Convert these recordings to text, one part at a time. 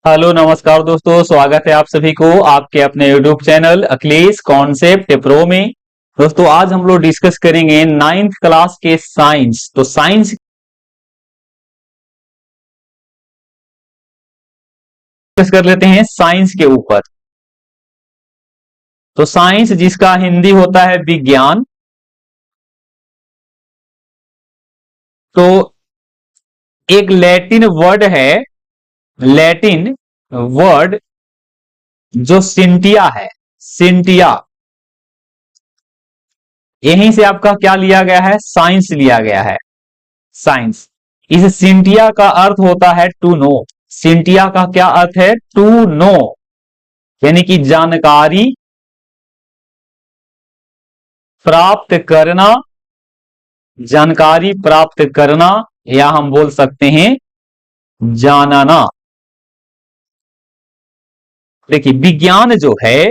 Hello नमस्कार दोस्तों, स्वागत है आप सभी को आपके अपने YouTube channel Akhilesh concept pro में। दोस्तों आज हम लोग डिस्कस करेंगे नाइन्थ क्लास के साइंस। तो साइंस डिस्कस कर लेते हैं साइंस के ऊपर। तो साइंस जिसका हिंदी होता है विज्ञान। तो एक लैटिन वर्ड है, लैटिन वर्ड जो सिंटिया है, सिंटिया, यहीं से आपका क्या लिया गया है, साइंस लिया गया है, साइंस। इस सिंटिया का अर्थ होता है टू नो। सिंटिया का क्या अर्थ है, टू नो, यानी कि जानकारी प्राप्त करना, जानकारी प्राप्त करना, या हम बोल सकते हैं जानना। देखिए विज्ञान जो है,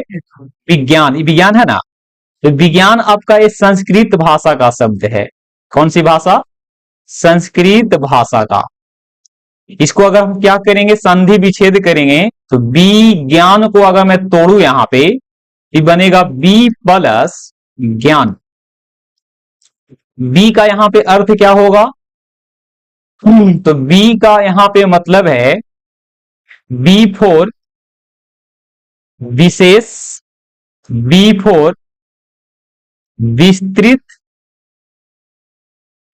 विज्ञान विज्ञान है ना, तो विज्ञान आपका एक संस्कृत भाषा का शब्द है। कौन सी भाषा, संस्कृत भाषा का। इसको अगर हम क्या करेंगे, संधि विच्छेद करेंगे, तो विज्ञान को अगर मैं तोड़ू यहां पे, ये बनेगा बी प्लस ज्ञान। बी का यहां पे अर्थ क्या होगा, तो बी का यहां पे मतलब है बी फोर विशेष, बी फोर विस्तृत,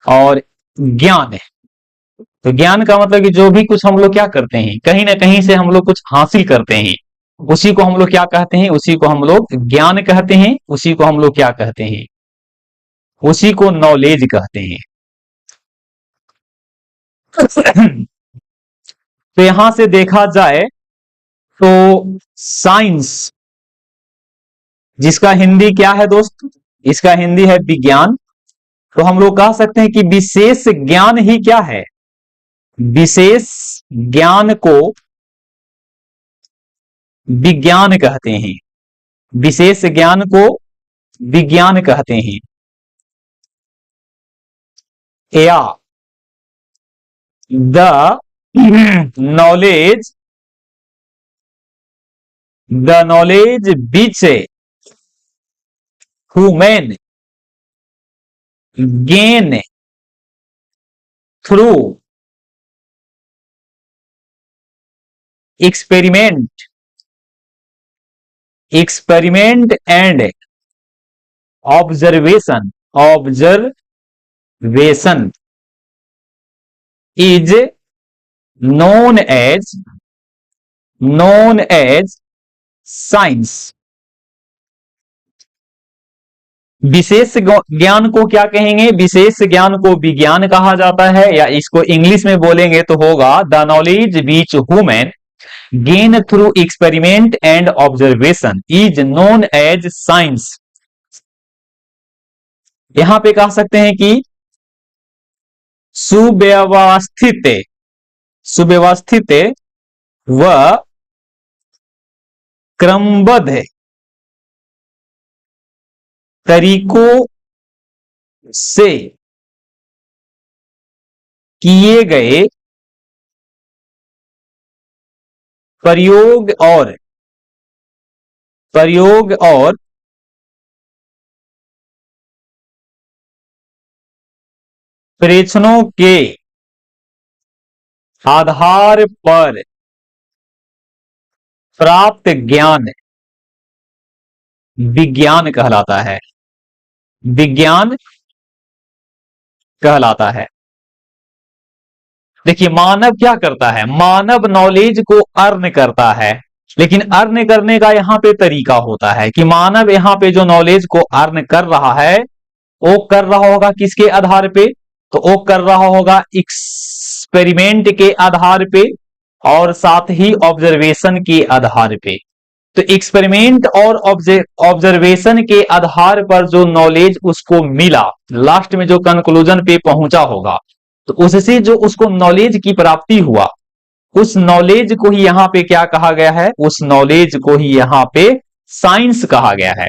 और ज्ञान है। तो ज्ञान का मतलब कि जो भी कुछ हम लोग क्या करते हैं, कहीं ना कहीं से हम लोग कुछ हासिल करते हैं, उसी को हम लोग क्या कहते हैं, उसी को हम लोग ज्ञान कहते हैं, उसी को हम लोग क्या कहते हैं, उसी को नॉलेज कहते हैं। तो यहां से देखा जाए तो साइंस जिसका हिंदी क्या है दोस्त, इसका हिंदी है विज्ञान। तो हम लोग कह सकते हैं कि विशेष ज्ञान ही क्या है, विशेष ज्ञान को विज्ञान कहते हैं, विशेष ज्ञान को विज्ञान कहते हैं। या the knowledge, the knowledge which human gain through experiment, experiment and observation, observation is known as, known as science. विशेष ज्ञान को क्या कहेंगे, विशेष ज्ञान को विज्ञान कहा जाता है, या इसको इंग्लिश में बोलेंगे तो होगा the knowledge which human gain through experiment and observation is known as science. यहां पे कह सकते हैं कि सुव्यवस्थित, सुव्यवस्थित व क्रमबद्ध तरीकों से किए गए प्रयोग और परीक्षणों के आधार पर प्राप्त ज्ञान विज्ञान कहलाता है, विज्ञान कहलाता है। देखिए मानव क्या करता है, मानव नॉलेज को अर्न करता है, लेकिन अर्न करने का यहां पे तरीका होता है कि मानव यहां पे जो नॉलेज को अर्न कर रहा है, वो कर रहा होगा किसके आधार पे, तो वो कर रहा होगा एक्सपेरिमेंट के आधार पे और साथ ही ऑब्जर्वेशन के आधार पे। तो एक्सपेरिमेंट और ऑब्जर्वेशन के आधार पर जो नॉलेज उसको मिला, लास्ट में जो कंक्लूजन पे पहुंचा होगा, तो उससे जो उसको नॉलेज की प्राप्ति हुआ, उस नॉलेज को ही यहां पे क्या कहा गया है, उस नॉलेज को ही यहां पे साइंस कहा गया है।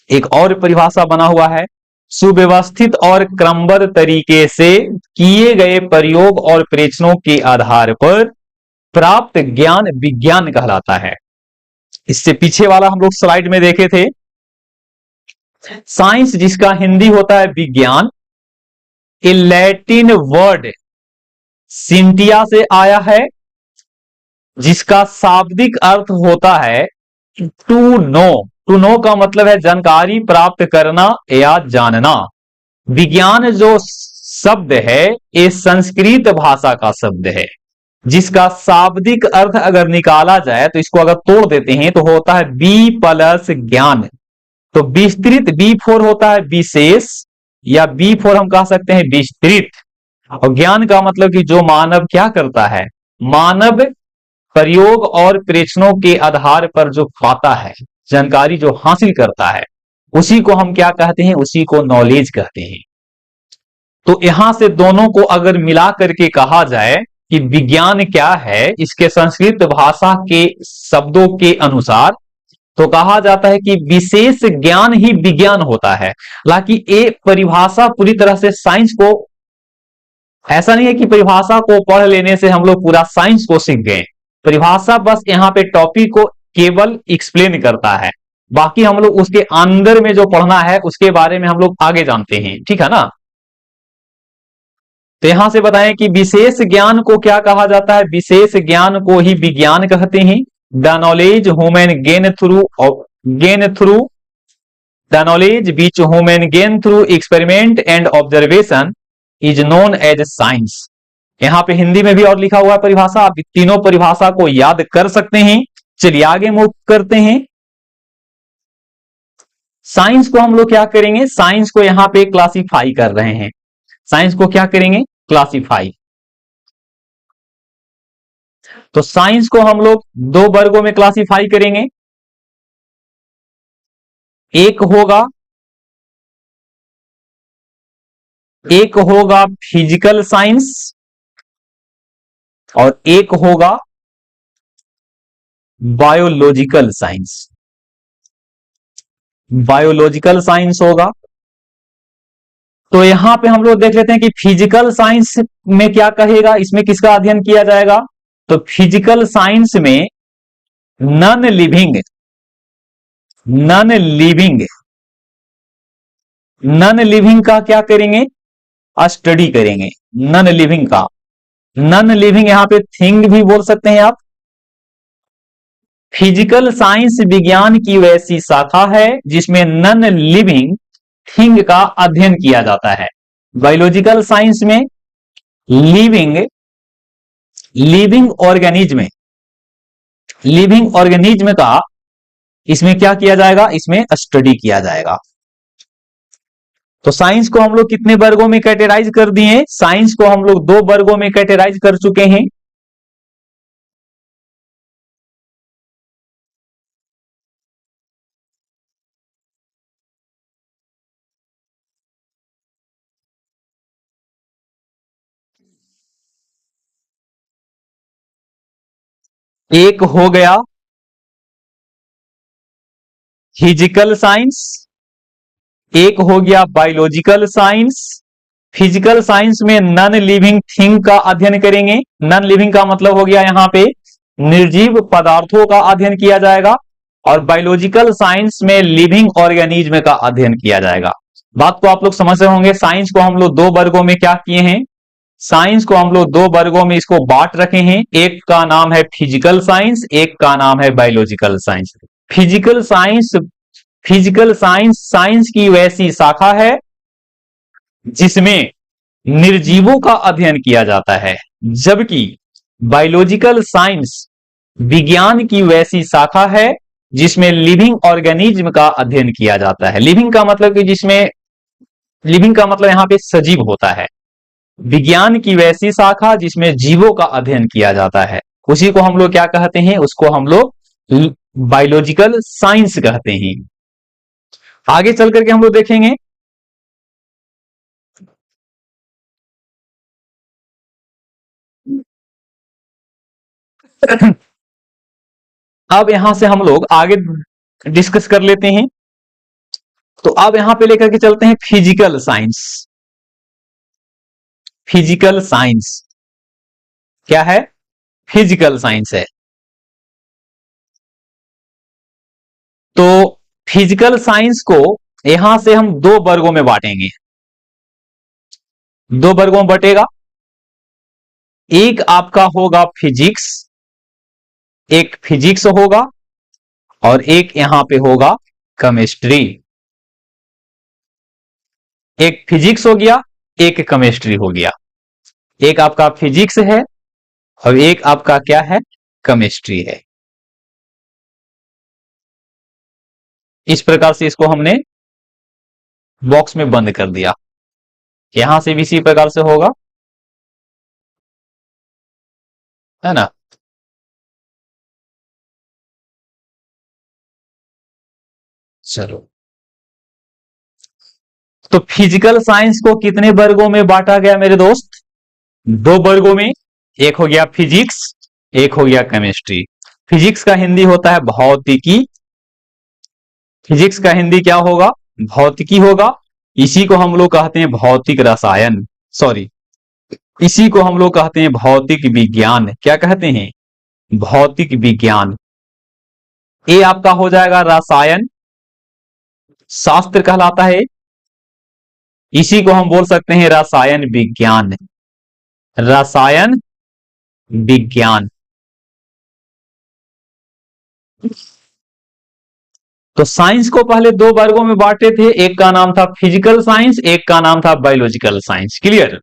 एक और परिभाषा बना हुआ है, सुव्यवस्थित और क्रमबद्ध तरीके से किए गए प्रयोग और परीक्षणों के आधार पर प्राप्त ज्ञान विज्ञान कहलाता है। इससे पीछे वाला हम लोग स्लाइड में देखे थे, साइंस जिसका हिंदी होता है विज्ञान, ए लैटिन वर्ड सिंटिया से आया है, जिसका शाब्दिक अर्थ होता है टू नो। टू नो का मतलब है जानकारी प्राप्त करना या जानना। विज्ञान जो शब्द है ये संस्कृत भाषा का शब्द है, जिसका शाब्दिक अर्थ अगर निकाला जाए तो इसको अगर तोड़ देते हैं तो होता है बी प्लस ज्ञान। तो विस्तृत बी फोर होता है विशेष, या बी फोर हम कह सकते हैं विस्तृत। और ज्ञान का मतलब कि जो मानव क्या करता है, मानव प्रयोग और प्रेक्षणों के आधार पर जो पाता है, जानकारी जो हासिल करता है, उसी को हम क्या कहते हैं, उसी को नॉलेज कहते हैं। तो यहां से दोनों को अगर मिला करके कहा जाए कि विज्ञान क्या है, इसके संस्कृत भाषा के शब्दों के अनुसार तो कहा जाता है कि विशेष ज्ञान ही विज्ञान होता है। हालांकि ये परिभाषा पूरी तरह से साइंस को, ऐसा नहीं है कि परिभाषा को पढ़ लेने से हम लोग पूरा साइंस को सीख गए। परिभाषा बस यहाँ पे टॉपिक को केवल एक्सप्लेन करता है, बाकी हम लोग उसके अंदर में जो पढ़ना है उसके बारे में हम लोग आगे जानते हैं, ठीक है ना। तो यहां से बताएं कि विशेष ज्ञान को क्या कहा जाता है, विशेष ज्ञान को ही विज्ञान कहते हैं। The knowledge human gain through the knowledge which human gain through experiment and observation is known as science. यहां पे हिंदी में भी और लिखा हुआ है परिभाषा, आप तीनों परिभाषा को याद कर सकते हैं। चलिए आगे मूव करते हैं। साइंस को हम लोग क्या करेंगे, साइंस को यहां पे क्लासिफाई कर रहे हैं। साइंस को क्या करेंगे, क्लासिफाई। तो साइंस को हम लोग दो वर्गों में क्लासिफाई करेंगे। एक होगा फिजिकल साइंस और एक होगा बायोलॉजिकल साइंस। बायोलॉजिकल साइंस होगा। तो यहां पे हम लोग देख लेते हैं कि फिजिकल साइंस में क्या कहेगा, इसमें किसका अध्ययन किया जाएगा। तो फिजिकल साइंस में नॉन लिविंग का क्या करेंगे, स्टडी करेंगे। नॉन लिविंग का, नॉन लिविंग यहां पे थिंग भी बोल सकते हैं आप। फिजिकल साइंस विज्ञान की वैसी शाखा है जिसमें नॉन लिविंग थिंग का अध्ययन किया जाता है। बायोलॉजिकल साइंस में लिविंग ऑर्गेनिज्म का इसमें क्या किया जाएगा, इसमें स्टडी किया जाएगा। तो साइंस को हम लोग कितने वर्गों में कैटेगराइज कर दिए, साइंस को हम लोग दो वर्गों में कैटेगराइज कर चुके हैं। एक हो गया फिजिकल साइंस, एक हो गया बायोलॉजिकल साइंस। फिजिकल साइंस में नॉन लिविंग थिंग का अध्ययन करेंगे। नॉन लिविंग का मतलब हो गया यहां पे निर्जीव पदार्थों का अध्ययन किया जाएगा। और बायोलॉजिकल साइंस में लिविंग ऑर्गेनिज्म का अध्ययन किया जाएगा। बात को आप लोग समझ रहे होंगे। साइंस को हम लोग दो वर्गों में क्या किए हैं, साइंस को हम लोग दो वर्गों में इसको बांट रखे हैं। एक का नाम है फिजिकल साइंस, एक का नाम है biological science. Physical science science की वैसी शाखा है जिसमें निर्जीवों का अध्ययन किया जाता है, जबकि बायोलॉजिकल साइंस विज्ञान की वैसी शाखा है जिसमें लिविंग ऑर्गेनिज्म का अध्ययन किया जाता है। लिविंग का मतलब कि जिसमें, लिविंग का मतलब यहां पे सजीव होता है। विज्ञान की वैसी शाखा जिसमें जीवों का अध्ययन किया जाता है, उसी को हम लोग क्या कहते हैं, उसको हम लोग बायोलॉजिकल साइंस कहते हैं। आगे चल करके हम लोग देखेंगे अब यहां से हम लोग आगे डिस्कस कर लेते हैं। तो अब यहां पे लेकर के चलते हैं फिजिकल साइंस। फिजिकल साइंस क्या है, फिजिकल साइंस है। तो फिजिकल साइंस को यहां से हम दो वर्गों में बांटेंगे, दो वर्गों में बटेगा। एक आपका होगा फिजिक्स, एक फिजिक्स होगा, और एक यहां पे होगा केमिस्ट्री। एक फिजिक्स हो गया, एक केमिस्ट्री हो गया। एक आपका फिजिक्स है और एक आपका क्या है, केमिस्ट्री है। इस प्रकार से इसको हमने बॉक्स में बंद कर दिया। यहां से भी इसी प्रकार से होगा, है ना। चलो, तो फिजिकल साइंस को कितने वर्गों में बांटा गया मेरे दोस्त, दो वर्गों में। एक हो गया फिजिक्स, एक हो गया केमिस्ट्री। फिजिक्स का हिंदी होता है भौतिकी, फिजिक्स का हिंदी क्या होगा, भौतिकी होगा। इसी को हम लोग कहते हैं भौतिक रसायन, सॉरी, इसी को हम लोग कहते हैं भौतिक विज्ञान। क्या कहते हैं, भौतिक विज्ञान। ये आपका हो जाएगा रसायन शास्त्र कहलाता है, इसी को हम बोल सकते हैं रसायन विज्ञान, रसायन विज्ञान। तो साइंस को पहले दो वर्गों में बांटे थे, एक का नाम था फिजिकल साइंस, एक का नाम था biological science. Clear.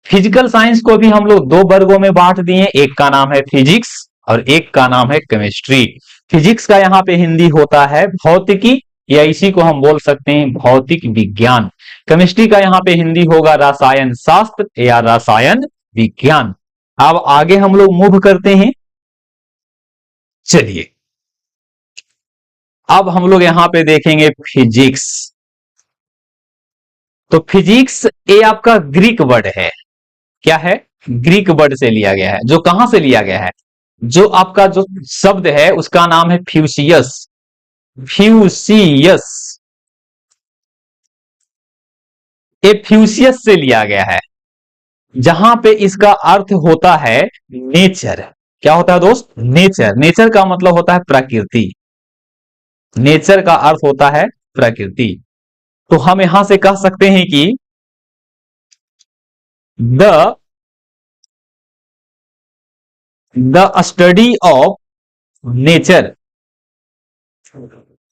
Physical science को भी हम लोग दो वर्गों में बांट दिए, एक का नाम है फिजिक्स और एक का नाम है केमिस्ट्री। फिजिक्स का यहां पे हिंदी होता है भौतिकी, या इसी को हम बोल सकते हैं भौतिक विज्ञान। केमिस्ट्री का यहां पे हिंदी होगा रसायन शास्त्र या रसायन विज्ञान। अब आगे हम लोग मूव करते हैं। चलिए, अब हम लोग यहां पे देखेंगे फिजिक्स। तो फिजिक्स ये आपका ग्रीक वर्ड है, क्या है, ग्रीक वर्ड से लिया गया है। जो कहां से लिया गया है, जो आपका जो शब्द है उसका नाम है फ्यूसियस, फ्यूसियस, ये फ्यूसियस से लिया गया है, जहां पे इसका अर्थ होता है नेचर। क्या होता है दोस्त, नेचर। नेचर का मतलब होता है प्रकृति, नेचर का अर्थ होता है प्रकृति। तो हम यहां से कह सकते हैं कि the study of nature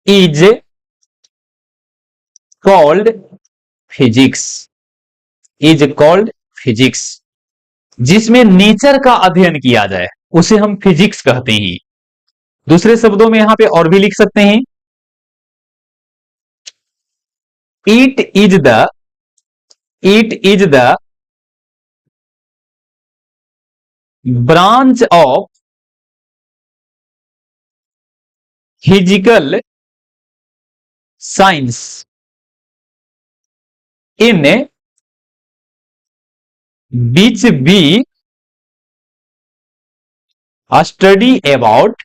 is called physics, is called physics. जिसमें नेचर का अध्ययन किया जाए उसे हम फिजिक्स कहते हैं। दूसरे शब्दों में यहां पे और भी लिख सकते हैं, it is the, it is the branch of physical science in which we study about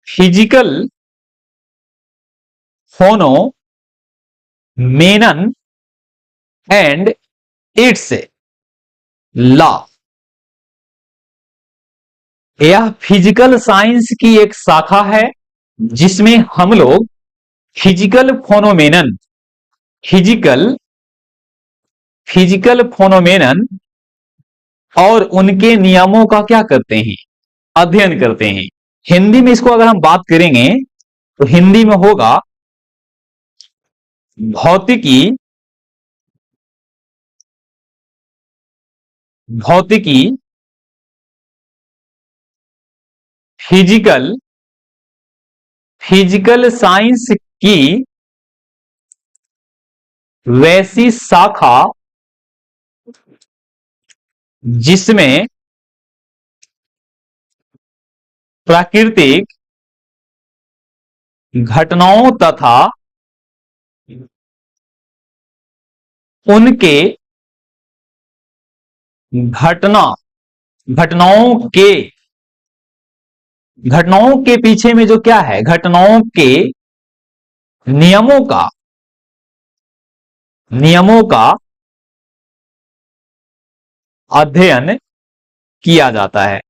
physical phenomenon and its law। यह फिजिकल साइंस की एक शाखा है जिसमें हम लोग फिजिकल फोनोमेनन, फिजिकल फिजिकल फोनोमेनन और उनके नियमों का क्या करते हैं, अध्ययन करते हैं। हिंदी में इसको अगर हम बात करेंगे तो हिंदी में होगा भौतिकी, भौतिकी फिजिकल, फिजिकल साइंस की वैसी शाखा जिसमें प्राकृतिक घटनाओं तथा उनके घटना घटनाओं के पीछे में जो क्या है, घटनाओं के नियमों का नियमों का अध्ययन किया जाता है।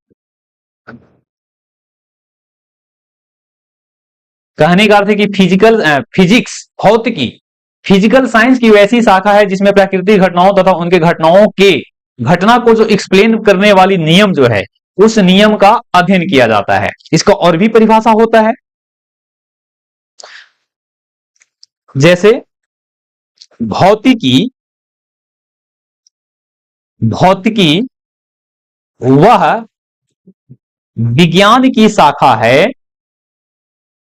कहने का अर्थ है कि फिजिक्स, भौतिकी, फिजिकल साइंस की वैसी शाखा है जिसमें प्राकृतिक घटनाओं तथा उनके घटनाओं के घटना को जो एक्सप्लेन करने वाली नियम जो है, उस नियम का अध्ययन किया जाता है। इसका और भी परिभाषा होता है, जैसे भौतिकी, भौतिकी वह विज्ञान की शाखा है,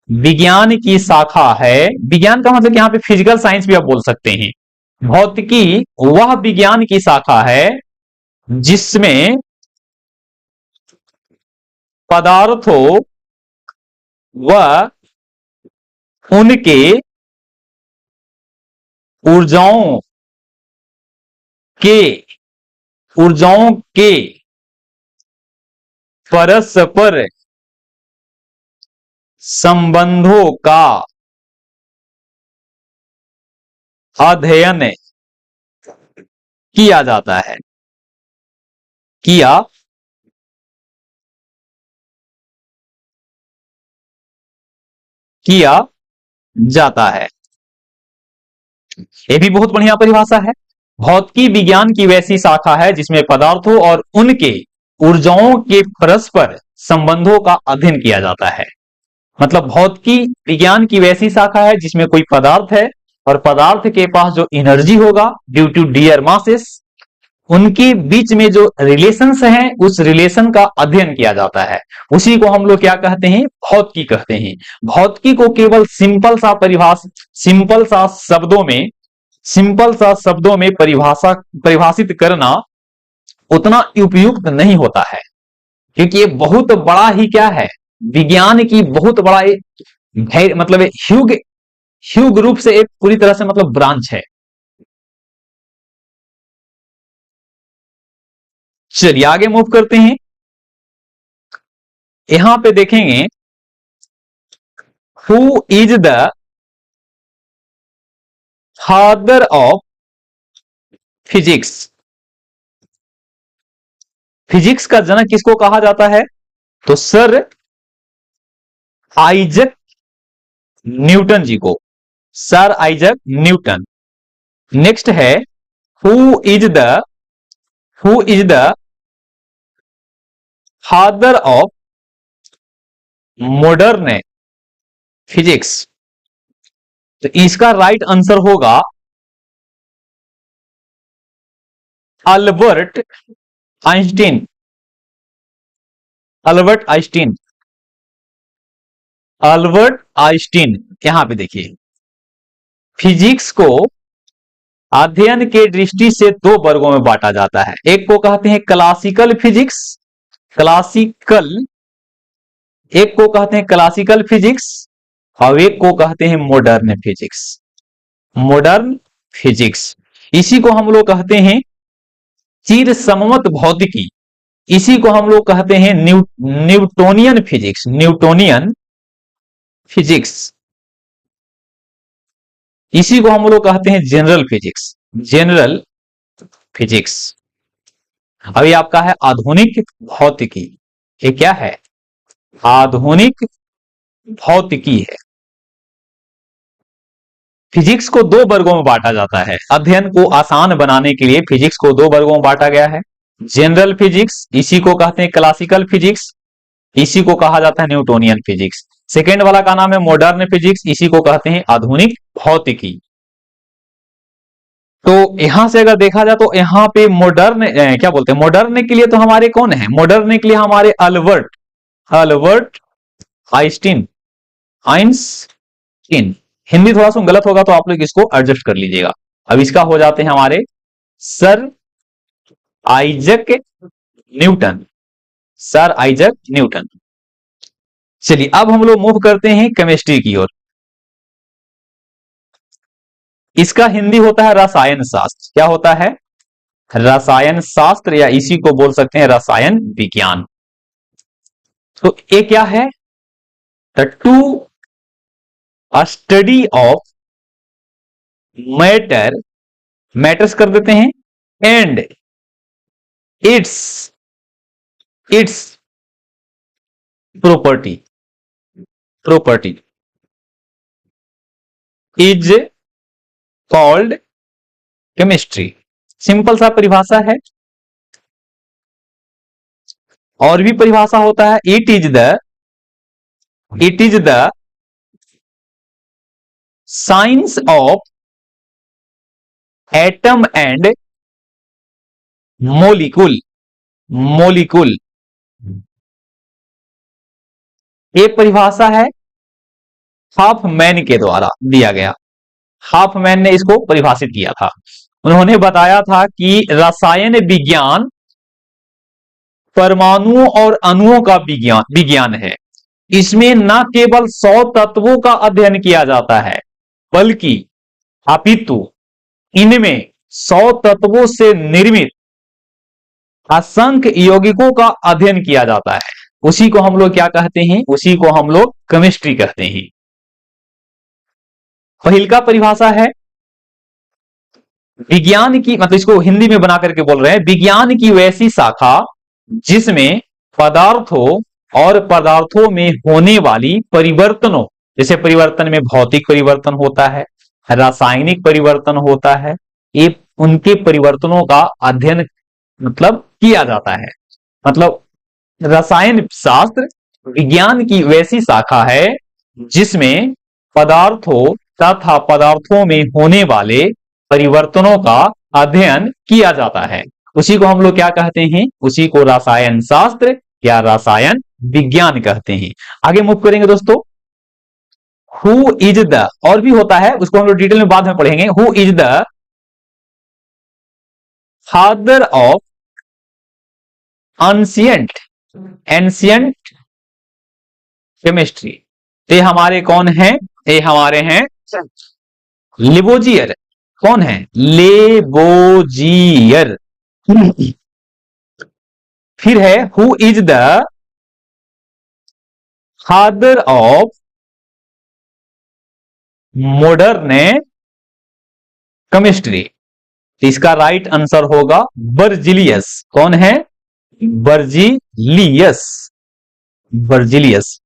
विज्ञान की शाखा है। विज्ञान का मतलब यहां पे फिजिकल साइंस भी आप बोल सकते हैं। भौतिकी वह विज्ञान की शाखा है जिसमें पदार्थों व उनके ऊर्जाओं के ऊर्जाओं के परस्पर संबंधों का अध्ययन किया जाता है, किया किया जाता है। यह भी बहुत बढ़िया परिभाषा है। भौतिकी विज्ञान की वैसी शाखा है जिसमें पदार्थों और उनके ऊर्जाओं के परस्पर संबंधों का अध्ययन किया जाता है। मतलब भौतिकी विज्ञान की वैसी शाखा है जिसमें कोई पदार्थ है और पदार्थ के पास जो एनर्जी होगा ड्यू टू डियर मासेस, उनके बीच में जो रिलेशंस हैं उस रिलेशन का अध्ययन किया जाता है। उसी को हम लोग क्या कहते हैं, भौतिकी कहते हैं। भौतिकी को केवल सिंपल सा शब्दों में परिभाषित करना उतना उपयुक्त नहीं होता है, क्योंकि ये बहुत बड़ा ही क्या है, विज्ञान की बहुत बड़ा मतलब ह्यूग रूप से एक पूरी तरह से मतलब ब्रांच है। चलिए आगे मूव करते हैं। यहां पे देखेंगे who is the father of physics. Physics का जनक किसको कहा जाता है, तो सर आइजक न्यूटन जी को, सर आइजक न्यूटन। नेक्स्ट है who is the father of modern physics. तो इसका राइट आंसर होगा Albert Einstein. Albert Einstein, Albert Einstein. यहां पे देखिए, फिजिक्स को अध्ययन के दृष्टि से दो वर्गों में बांटा जाता है। एक को कहते हैं क्लासिकल फिजिक्स, क्लासिकल, एक को कहते हैं क्लासिकल फिजिक्स और एक को कहते हैं मॉडर्न फिजिक्स। मॉडर्न फिजिक्स, इसी को हम लोग कहते हैं चिर समवत भौतिकी, इसी को हम लोग कहते हैं न्यूटोनियन फिजिक्स, न्यूटोनियन फिजिक्स। इसी को हम लोग कहते हैं जनरल फिजिक्स, जनरल फिजिक्स। अभी आपका है आधुनिक भौतिकी। ये क्या है, आधुनिक भौतिकी है। फिजिक्स को दो वर्गों में बांटा जाता है। अध्ययन को आसान बनाने के लिए फिजिक्स को दो वर्गों में बांटा गया है। जनरल फिजिक्स, इसी को कहते हैं क्लासिकल फिजिक्स, इसी को कहा जाता है न्यूटोनियन फिजिक्स। सेकेंड वाला का नाम है मॉडर्न फिजिक्स, इसी को कहते हैं आधुनिक भौतिकी। तो यहां से अगर देखा जाए तो यहां पे मॉडर्न क्या बोलते हैं, मॉडर्न के लिए तो हमारे कौन है, मॉडर्न के लिए हमारे अल्बर्ट आइंस्टीन, आइंस्टीन। हिंदी थोड़ा सा गलत होगा तो आप लोग इसको एडजस्ट कर लीजिएगा। अब इसका हो जाते हैं हमारे sir Isaac Newton, sir Isaac Newton. चलिए अब हम लोग मूव करते हैं केमिस्ट्री की ओर। इसका हिंदी होता है रसायन शास्त्र। क्या होता है, रसायन शास्त्र, या इसी को बोल सकते हैं रसायन विज्ञान। तो ये क्या है, the two study of matter matters कर देते हैं, and it's it's property property is called chemistry. Simple सा परिभाषा है। और भी परिभाषा होता है, it is the science of atom and molecule molecule. ये परिभाषा है हाफमैन के द्वारा दिया गया। हाफमैन ने इसको परिभाषित किया था। उन्होंने बताया था कि रसायन विज्ञान परमाणुओं और अणुओं का विज्ञान है। इसमें न केवल 100 तत्वों का अध्ययन किया जाता है, बल्कि अपितु इनमें 100 तत्वों से निर्मित असंख्य यौगिकों का अध्ययन किया जाता है। उसी को हम लोग क्या कहते हैं? उसी को हम लोग केमिस्ट्री कहते हैं। पहिल का परिभाषा है विज्ञान की, मतलब इसको हिंदी में बना करके बोल रहे हैं, विज्ञान की वैसी शाखा जिसमें पदार्थों और पदार्थों में होने वाली परिवर्तनों, जैसे परिवर्तन में भौतिक परिवर्तन होता है, रासायनिक परिवर्तन होता है, ये उनके परिवर्तनों का अध्ययन मतलब किया जाता है। मतलब रसायन शास्त्र विज्ञान की वैसी शाखा है जिसमें पदार्थों तथा पदार्थों में होने वाले परिवर्तनों का अध्ययन किया जाता है। उसी को हम लोग क्या कहते हैं? उसी को रसायन शास्त्र या रसायन विज्ञान कहते हैं। आगे मूव करेंगे दोस्तों। हु इज द, और भी होता है, उसको हम लोग डिटेल में बाद में पढ़ेंगे। Who is the father of ancient chemistry. ये हमारे कौन हैं? ये हमारे हैं लिबोजियर। कौन है? लेबोजियर। फिर है who is the father of modern chemistry. इसका राइट आंसर होगा बर्जिलियस। कौन है? बर्जिलियस। बर्जिलियस।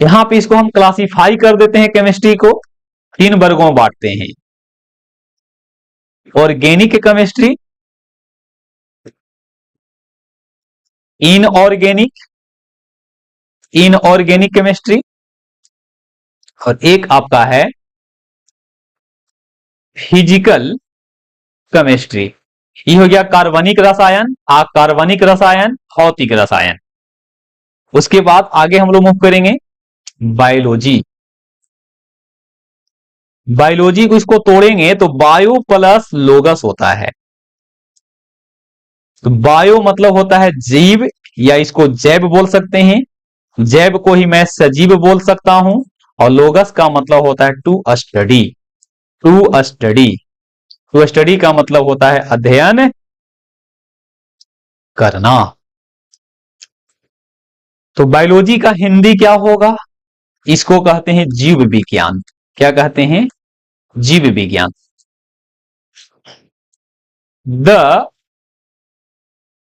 यहां पे इसको हम क्लासिफाई कर देते हैं, केमिस्ट्री को 3 वर्गों में बांटते हैं। ऑर्गेनिक केमिस्ट्री, इनऑर्गेनिक केमिस्ट्री, और एक आपका है फिजिकल केमिस्ट्री। ये हो गया कार्बनिक रसायन, अकार्बनिक रसायन, भौतिक रसायन। उसके बाद आगे हम लोग मूव करेंगे बायोलॉजी। बायोलॉजी को इसको तोड़ेंगे तो बायो प्लस लोगस होता है। तो बायो मतलब होता है जीव, या इसको जैव बोल सकते हैं। जैव को ही मैं सजीव बोल सकता हूं। और लोगस का मतलब होता है to study. To study, to study का मतलब होता है अध्ययन करना। तो बायोलॉजी का हिंदी क्या होगा? इसको कहते हैं जीव विज्ञान। क्या कहते हैं? जीव विज्ञान। The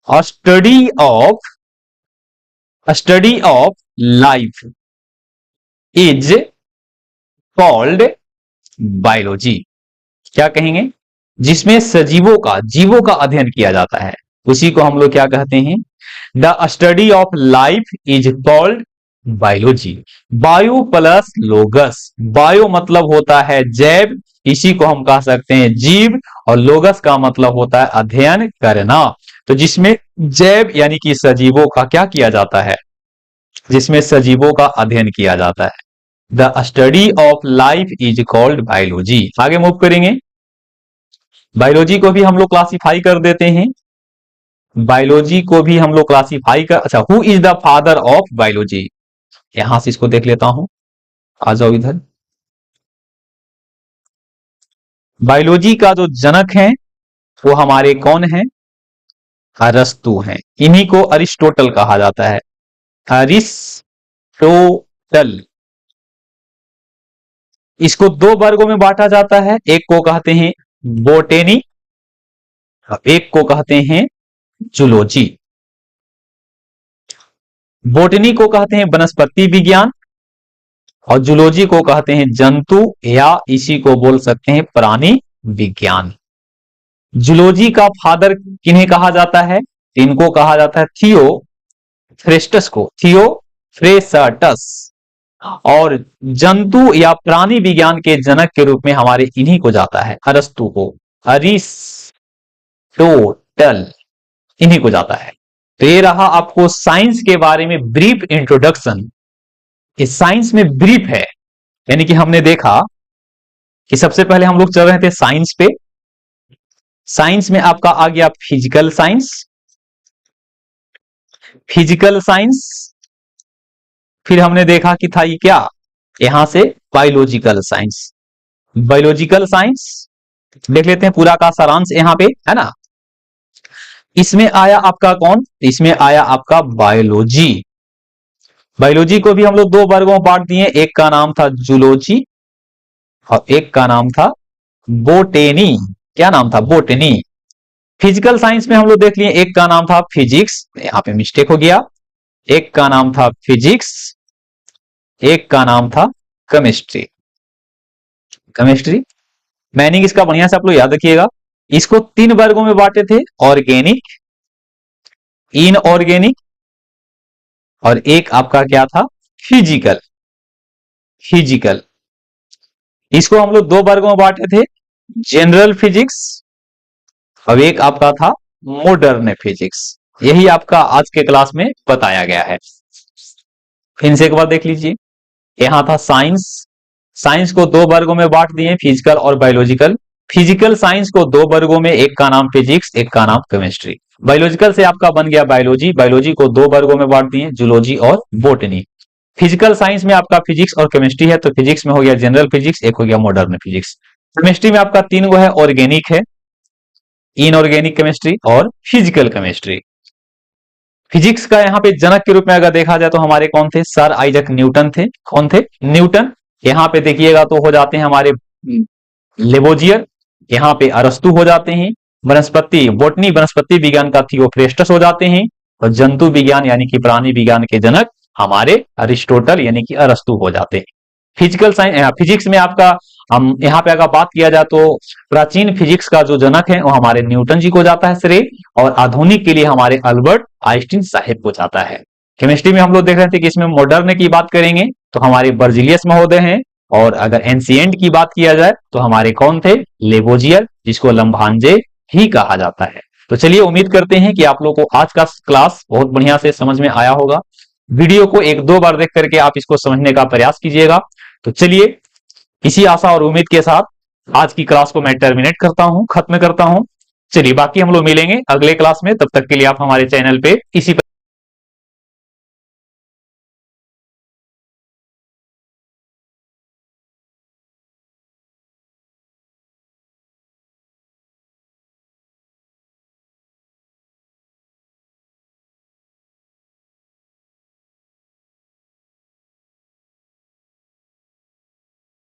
study of life is called biology. क्या कहेंगे? जिसमें सजीवों का, जीवों का अध्ययन किया जाता है, उसी को हम लोग क्या कहते हैं? The study of life is called biology. Bio plus लोगस, bio मतलब होता है जैव, इसी को हम कह सकते हैं जीव, और लोगस का मतलब होता है अध्ययन करना। तो जिसमें जैव यानी कि सजीवों का क्या किया जाता है? जिसमें सजीवों का अध्ययन किया जाता है। The study of life is called biology. आगे मूव करेंगे। बायोलॉजी को भी हम लोग क्लासिफाई कर देते हैं। बायोलॉजी को भी हम लोग क्लासिफाई कर, अच्छा, who is the father of biology? यहां से इसको देख लेता हूं, आ जाओ इधर। बायोलॉजी का जो जनक है वो हमारे कौन है? अरस्तु हैं। इन्हीं को अरिस्टोटल कहा जाता है। अरिस्टोटल। इसको 2 वर्गों में बांटा जाता है। एक को कहते हैं बोटेनी, अब एक को कहते हैं जूलॉजी। बोटनी को कहते हैं वनस्पति विज्ञान और जूलॉजी को कहते हैं जंतु या इसी को बोल सकते हैं प्राणी विज्ञान। जूलॉजी का फादर किन्हें कहा जाता है? इनको कहा जाता है थियोफ्रेस्टस को, थियोफ्रेस्टस। और जंतु या प्राणी विज्ञान के जनक के रूप में हमारे इन्हीं को जाता है, अरस्तु को, अरिस्टोटल, इन्हीं को जाता है। तो ये रहा आपको साइंस के बारे में ब्रीफ इंट्रोडक्शन। इस साइंस में ब्रीफ है, यानी कि हमने देखा कि सबसे पहले हम लोग चल रहे थे साइंस पे। साइंस में आपका आ गया फिजिकल साइंस, फिजिकल साइंस। फिर हमने देखा कि था ये क्या, यहां से बायोलॉजिकल साइंस। बायोलॉजिकल साइंस देख लेते हैं, पूरा का सारांश यहां पे है ना। इसमें आया आपका कौन? इसमें आया आपका बायोलॉजी। बायोलॉजी को भी हम लोग दो वर्गों में बांट दिए, एक का नाम था जूलॉजी और एक का नाम था बोटेनी। क्या नाम था? बोटेनी। फिजिकल साइंस में हम लोग देख लिए, एक का नाम था फिजिक्स, यहां पे मिस्टेक हो गया, एक का नाम था फिजिक्स, एक का नाम था केमिस्ट्री। केमिस्ट्री मीनिंग इसका बढ़िया से आप लोग याद रखिएगा। इसको तीन वर्गों में बांटे थे, ऑर्गेनिक, इनऑर्गेनिक और एक आपका क्या था? फिजिकल। फिजिकल इसको हम लोग दो वर्गों में बांटे थे, जनरल फिजिक्स और एक आपका था मॉडर्न फिजिक्स। यही आपका आज के क्लास में बताया गया है। फिर से एक बार देख लीजिए, यहां था साइंस। साइंस को दो वर्गों में बांट दिए, फिजिकल और बायोलॉजिकल। फिजिकल साइंस को दो वर्गों में, एक का नाम फिजिक्स, एक का नाम केमिस्ट्री। बायोलॉजिकल से आपका बन गया बायोलॉजी। बायोलॉजी को दो वर्गों में बांट दिए, जूलॉजी और बोटनी। फिजिकल साइंस में आपका फिजिक्स और केमिस्ट्री है, तो फिजिक्स में हो गया जनरल फिजिक्स, एक हो गया मॉडर्न फिजिक्स। केमिस्ट्री में आपका तीन गो है, ऑर्गेनिक है, इनऑर्गेनिक केमिस्ट्री और फिजिकल केमिस्ट्री। फिजिक्स का यहाँ पे जनक के रूप में अगर देखा जाए तो हमारे कौन थे? सर आइजक न्यूटन थे। कौन थे? न्यूटन। यहाँ पे देखिएगा तो हो जाते हैं हमारे लेबोजियर, यहाँ पे अरस्तु हो जाते हैं। वनस्पति बोटनी वनस्पति विज्ञान का थियोफ्रेस्टस हो जाते हैं और जंतु विज्ञान यानी कि प्राणी विज्ञान के जनक हमारे अरिस्टोटल यानी कि अरस्तु हो जाते हैं। फिजिकल साइंस फिजिक्स में आपका यहाँ पे अगर बात किया जाए तो प्राचीन फिजिक्स का जो जनक है वो हमारे न्यूटन जी को जाता है श्रेय, और आधुनिक के लिए हमारे अल्बर्ट आइंस्टीन साहेब को जाता है। केमिस्ट्री में हम लोग देख रहे थे कि इसमें मॉडर्न की बात करेंगे तो हमारे बर्जिलियस महोदय हैं, और अगर एंशिएंट की बात किया जाए तो हमारे कौन थे? लेबोजियर, जिसको लंभांजे ही कहा जाता है। तो चलिए उम्मीद करते हैं कि आप लोगों को आज का क्लास बहुत बढ़िया से समझ में आया होगा। वीडियो को एक दो बार देख करके आप इसको समझने का प्रयास कीजिएगा। तो चलिए इसी आशा और उम्मीद के साथ आज की क्लास को मैं टर्मिनेट करता हूं, खत्म करता हूं। चलिए बाकी हम लोग मिलेंगे अगले क्लास में, तब तक के लिए आप हमारे चैनल पे इसी